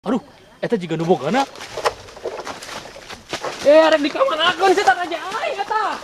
Aduh, eta juga nu bogana. Rek di kamar akun sih aja ai eta.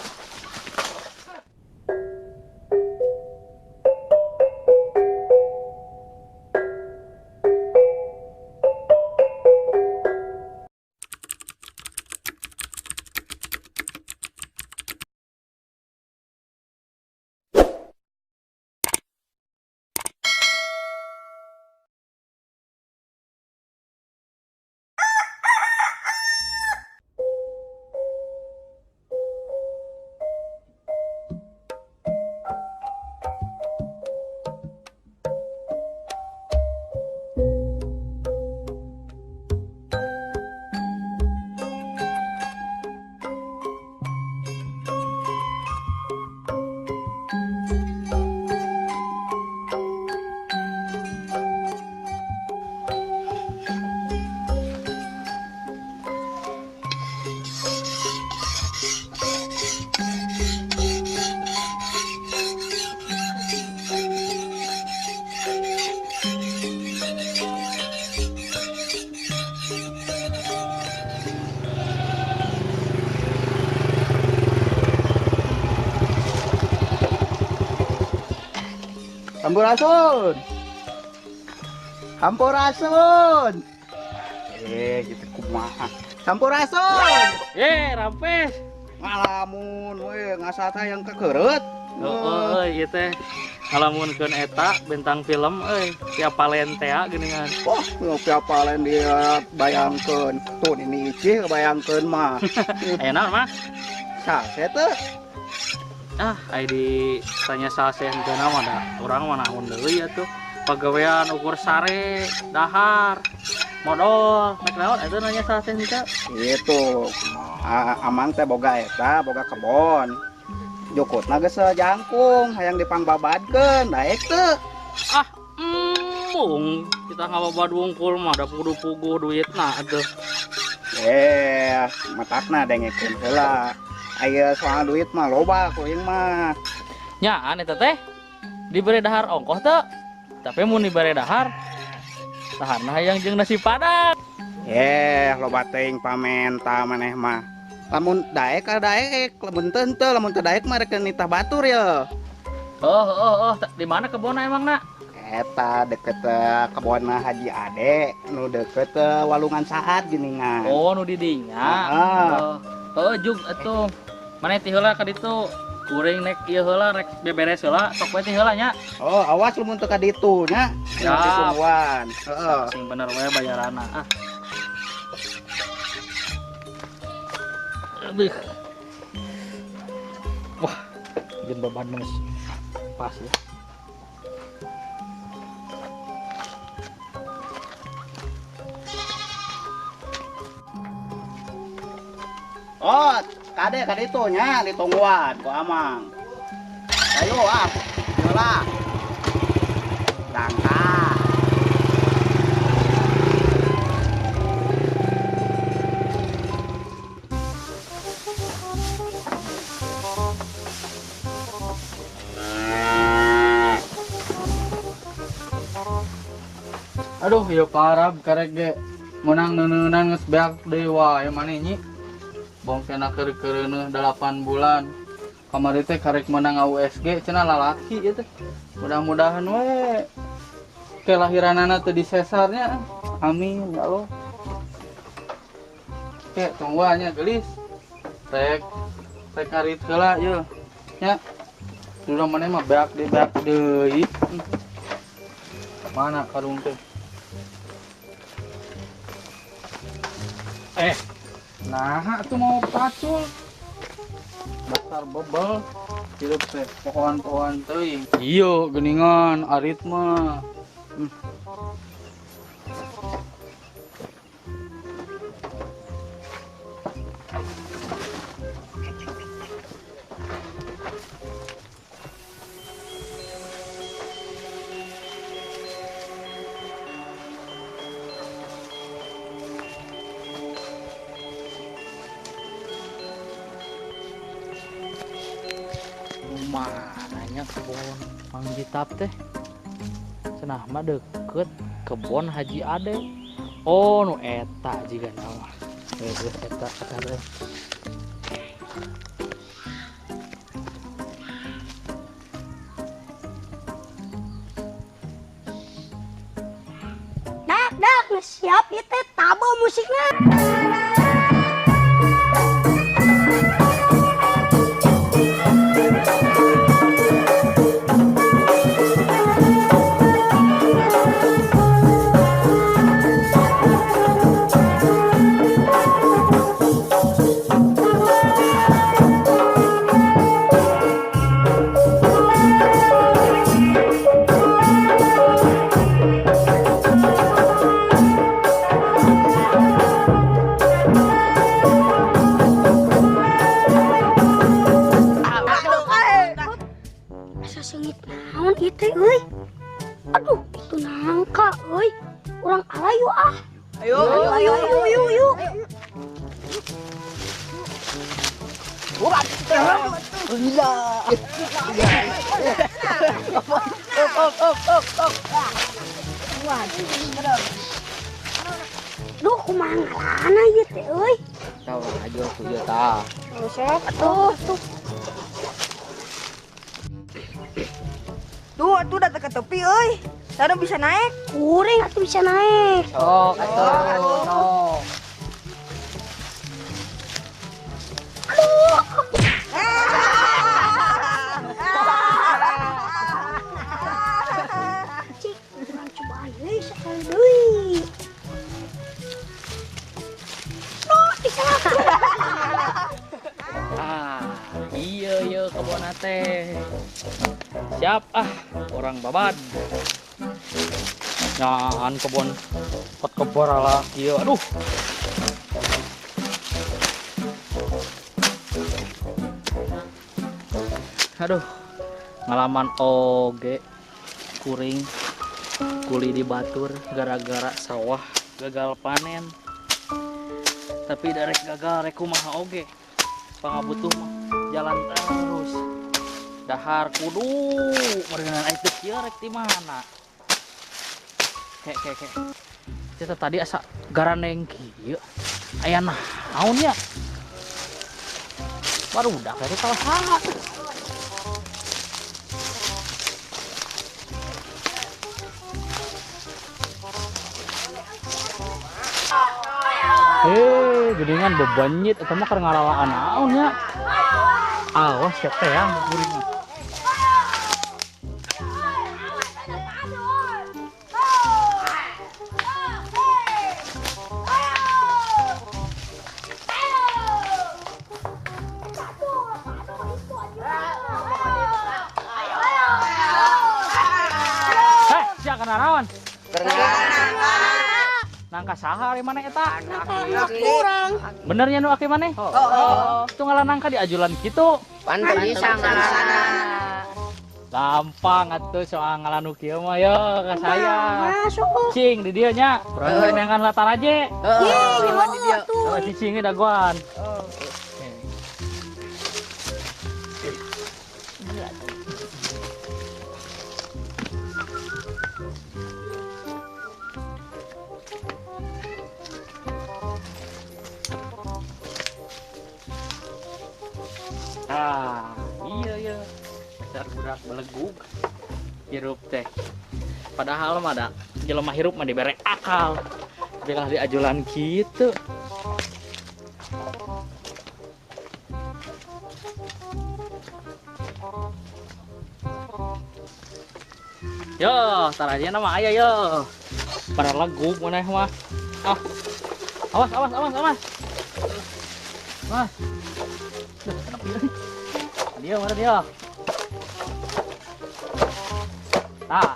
Sampurasun. Sampurasun. Gitu kumaha. Sampurasun. Rampes. Ngalamun we ngasa tayang kekereut. Ieu teh ngalamunkeun eta bintang film tiap palentea geuningan. Wah, siapa lain dia bayangkeun. Tuh ini icih bayangkeun mah. Aya naon mah? Sase teh. Ai di tanya sasen teh mah da urang mah naon deui atuh. Pagawean ukur sare, dahar, modal, mek naon eta nanya sasen kita. Itu. Amang teh boga eta, boga kebon. Jukutna geus jangkung, hayang dipangbabadkeun, daek teu. Embung kita ngababad wungkul mah da kudu pugu duitna atuh. Matakna dengekeun heula. Aya soal duit mah loba kuing mah. Nyaan eta teh dibere dahar ongkoh teu. Tapi mun dibere dahar daharna hayang jeung nasi padang. Loba teuing pamenta maneh mah. Lamun daek ka daek, lamun teu henteu, lamun teu daek mah rek nitah batur ya. Di mana kebonna emangna? Eta deket kebonna Haji Ade, nu deket Walungan Saat geuningan. Oh, nu di dinya. Jug atuh. Maneh ti heula ka ditu. Kuring nek ieu heula rek beberes heula, sok we ti heula nya. Awas lamun teu ka ditu nya. Ditungguan. Sing bener we bayaranna. Aduh. Wah, jeung beban geus pas ya. Kade ka ditu nya ditungguan ku Amang. Ayo heula. Berangkat. Aduh, ya parah karek ge menang neuneunan geus beak deui wae maneh nyi. Bongkena keur-keureuneun 8 bulan. Kamari teh karek menang USG cenah lalaki ieu teh. Mudah-mudahan we kelahiranana teu disesarnya. Amin ya Allah. Tunggu nya gelis. Rek karit heula ieu. Nya. Dulu maneh mah beak deui. Mana karung teh? Nah, itu mau pacul. Dasar bebel. Hidup teh pohon-pohon teuing. Iyo, geuningan arit mah. Mananya kebon Mang Jitap teh cenah mah deket kebon Haji Ade. Oh nu eta jiga nama. Eta kata teh. Dak, siap itu tabo musiknya. Sengit naon itu euy. Aduh, itu nangka euy. Urang alayu ah. Ayo. Duh, kumaha ngalana ieu teh euy. Tahu aja aku ya tah. Sok atuh. Tuh datang ke tepi, euy. Saya bisa naik. Kuring atuh bisa naik. Sok atuh. Cik, urang cobaan deui sakali deui. Iya kebon teh. Siap orang babad. Nyaan kebon pot kebor lah kieu. Aduh. Aduh. Ngalaman oge kuring kuli di batur gara-gara sawah gagal panen. Tapi darek gagal rek kumaha oge. Pangabutuh mah jalan terus. Dahar kudu merenang itu kieu rek di mana? Kek. Kita tadi asa garaneng kieu. Aya naon ya? Baru udah kali salah salah. Gedengan bebanjit eta mah keur ngaralaan naon nya. Awas siap teh ya guring. Siap kana naon? Nangka saha ari maneh eta? Kurang. Benernya nu aki maneh? Itu ngalah nangka di ajulan kitu. Pantes bisa ngalasana. Gampang atuh soal ngalah nu kieu mah yo ka saya. Masuk. Cing di dieu nya. Urang neangan latar aja. Nyawa di dia. Kalau cicing dagoan. Iya. Dasar budak belegug. Hirup teh. Padahal mah da jelema hirup mah dibere akal. Bila di ajulan gitu. Yo, tar aja nama ayah yo. Para legug maneh mah. Awas. Mas. Dia mana dia? Nah,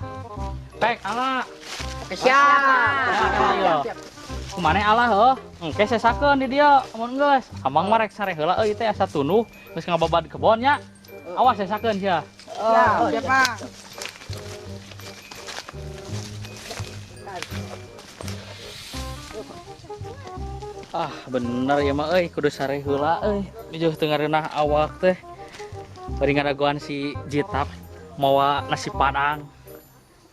pek ala. Siap. Kumane Allah heuh? Engke sesakeun di dieu, amun geus. Abang mah rek sare heula euy teh asa tunuh geus ngababad kebon nya. Awas sesakeun sia. Siap, Pak. Bener ya mah euy, kudu sare heula euy. Dijuh teu ngareunah awak teh. Bari ngadaguan si Jitap mawa nasi padang.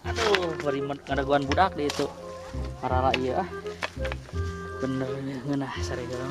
Aduh, bari ngadaguan budak di itu. Parara ieu Bener ngeunah sarigala.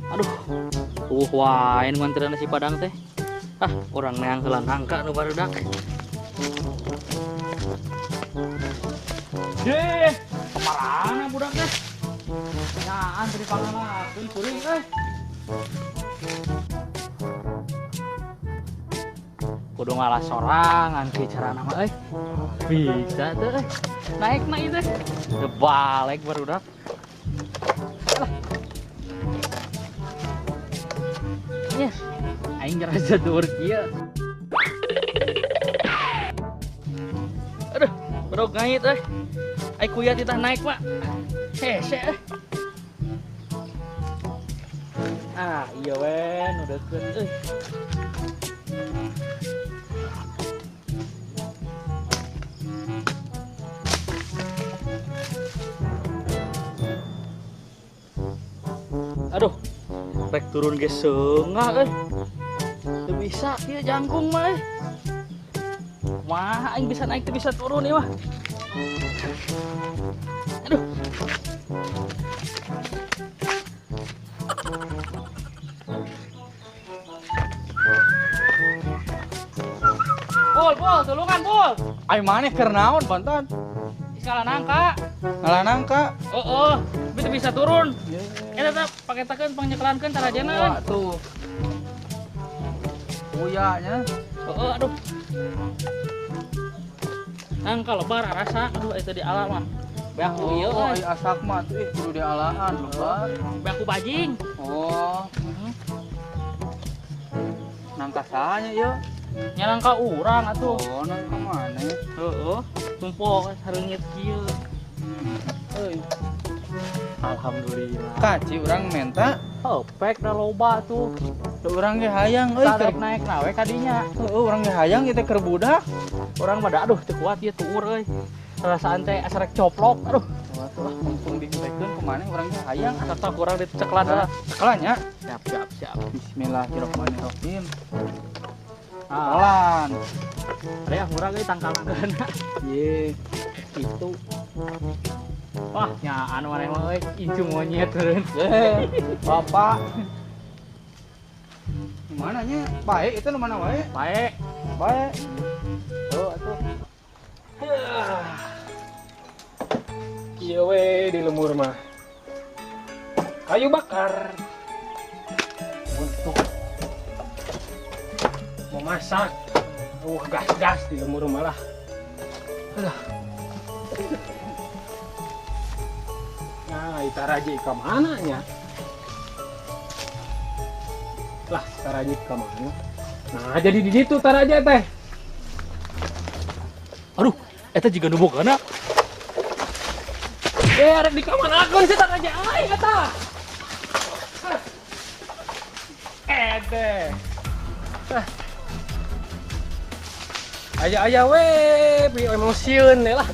Aduh, wae nu nganteran nasi Padang teh. Ah, orang neang heula nangka nu barudak. Deh, kemarana budak teh? Nyaan tadi pangalakeun kuring euy. Kudu ngalah sorangan ke carana mah euy. Bisa tuh euy. Naik na itu. Balik barudak. Ya, aing ngerasa dur kieu. Aduh, bro ngait euy. Ai kuya titah naik, Pak. Hese euy. Ah, iya we, nu deukeut euy. Aduh, rek turun ge seungah euy. Teu bisa ieu jangkung mah euy. Wah, aing bisa naik teu bisa turun ieu mah. Aduh. Pol, tulungan, Pol. Ai maneh keur naon Bantan? Iskala nangka. Ngalah nangka. Oh, bisa bisa turun. Eta teh paketakeun pangnyeklankeun tarajana euy. Wah, tuh. Uyanya. Aduh. Nangka lebar rasa, aduh eta di alam mah. Beak ku ieu euy. Ai asak mah tuh kudu dialaan lebar. Beak ku bajing. Oh, nangka sahanya ieu? Nya nangka urang atuh. Oh, nangka maneh. Heeh. Tumpok sareungit kieu. Euy. Alhamdulillah. Kaci urang menta. Hopek da loba tuh. Da urang ge hayang euy Tarek keur. naik nawe kadinya. Heeh, urang ge hayang ieu teh keur budak. Orang pada aduh teu kuat ieu tuur euy. Rasaan teh asa rek coplok. Aduh, Wah, mumpung digudekeun ku maneh urang ge hayang. kata kurang diceklan Nah, lah. sekolahnya. Siap. Bismillahirrahmanirrahim. Ah, Pelan. area murah euy tangkalan. Ye. Itu. Wah, nyaan maneh mah euy, incu monyet meureun. Bapak. Gimana nya? Baik itu nu mana wae? Bae. Baik. Oh, atuh. Iya we di lemur mah kayu bakar untuk memasak. Gas di lemur malah. Alah. Nah, Taraji ke mana nya? Lah, Taraji ke mana? Nah, jadi di situ Taraji teh. Aduh, eta jiga nu bogana. Rek di kamanakeun sih Taraji aing eta. Ede. Aya we, bi emosieun deh lah.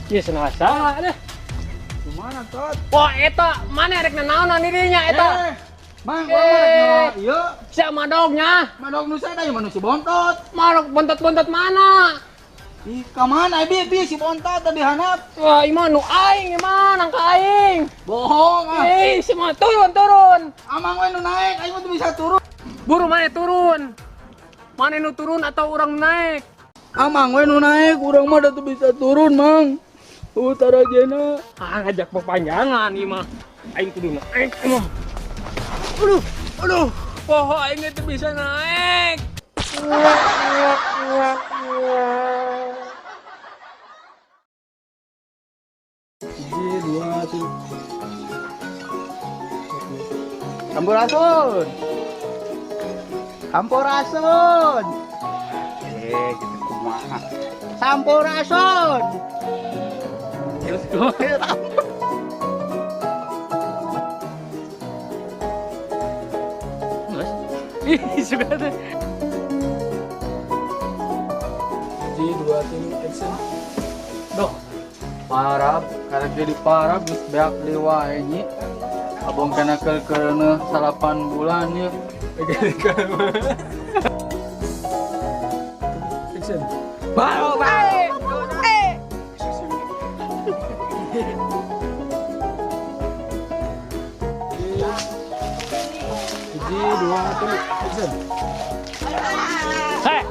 Iya senasa deh. Gimana tot? Wah eta mana rek nanaonan dirinya eta. Mang, Eh. orang iya. Sia madognya. Madog nu saya manusia bontot. Malok bontot-bontot mana? Ih, kamana bi si bontot tadi hanap. Wah, imah nu aing imah nang ka aing. Bohong ah. Si mah turun. Amang we nu naik, aing mah tuh bisa turun. Buru mana turun? Mana nu turun atau orang naik? Amang we nu naik, urang mah tuh bisa turun, Mang. Utara jena. Ah, ngajak perpanjangan imah. Aing kudu naik imah. Aduh. Poho aing itu bisa naik. Sampurasun. Sampurasun. Gitu kumaha. Sampurasun. Terus gue. Ih, suka tuh. Di 2 tim action. Doh. Parab, karek jadi parab geus beak deui wae nyi. Abong kana keur-keureuneun 8 bulan ya. Action. Baru baik. Di 2 tim action.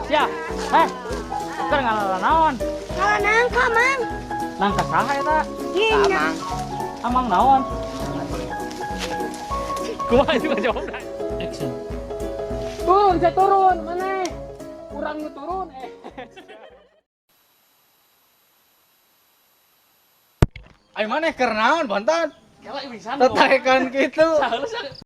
Sia. Keur ngaran naon? Kalau nangka mang. Nangka saha eta? Gini. Amang naon? Kumaha juga jawab dah. Action. Turun, saya turun. Mana? Kurang nu turun. Ai maneh keur naon, Bontot? Kela bisa. Tataekan kitu. Saeuleus